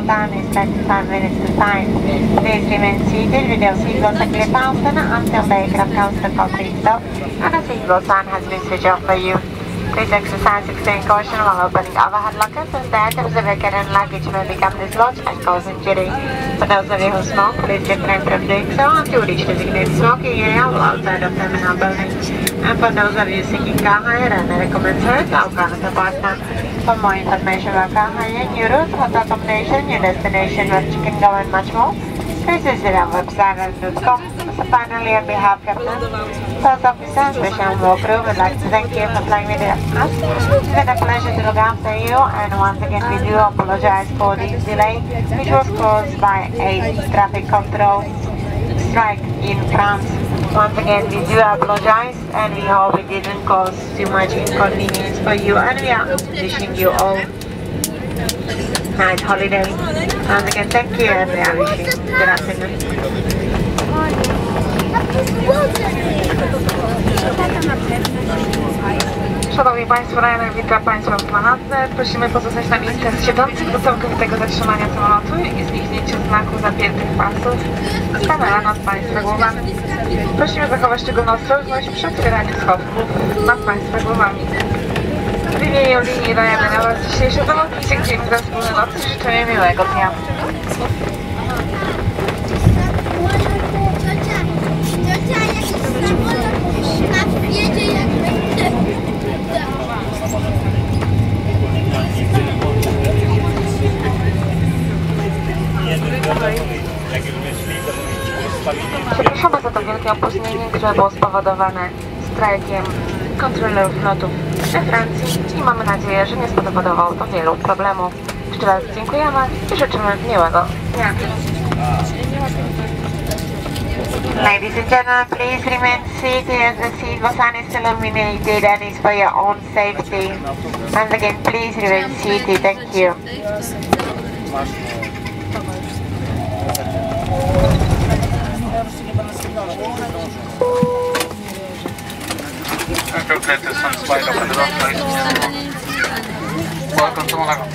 time is 25 minutes to time. Please remain seated with your seatbelt securely fastened until the aircraft comes to complete stop and a seatbelt sign has been switched off for you. Please exercise extreme caution while opening overhead lockers as the items of your carry-on luggage may become dislodged and cause injury. For those of you who smoke, please refrain from doing so until you reach designated smoking area outside of terminal building. And for those of you seeking car hire, Ryanair recommends her to our private apartment. For more information about car hire, new routes, hotel accommodation, your destination where you can go and much more, please visit our website ryanair.com. So finally, on behalf of Captain, First Officer and Special War Crew, we'd like to thank you for flying with us. It's been a pleasure to look after you, and once again we do apologize for this delay, which was caused by a traffic control strike in France. Once again we do apologize, and we hope it didn't cause too much inconvenience for you, and we are wishing you all nice holiday. Once again, thank you, and we are wishing good afternoon. Szanowni Państwo, Ryanair wita Państwa w Malaga. Prosimy pozostać na miejscach siedzących do całkowitego zatrzymania samolotu i zniknięcia znaku zapiętych pasów z panela nad Państwa głowami. Prosimy zachować szczególną ostrożność przy otwieraniu schowków nad Państwa głowami. W imieniu linii Ryanair oraz dzisiejsze zamówienie dziękujemy za wspólną noc i życzymy miłego dnia. Przepraszamy za to wielkie opóźnienie, które było spowodowane strajkiem kontrolerów lotów we Francji i mamy nadzieję, że nie spowodowało to wielu problemów. Jeszcze raz dziękujemy i życzymy miłego dnia. Ladies and gentlemen, please remain seated as the seatbelt sign is still illuminated and is for your own safety. Once again, please remain seated. Thank you. Welcome to Malaga.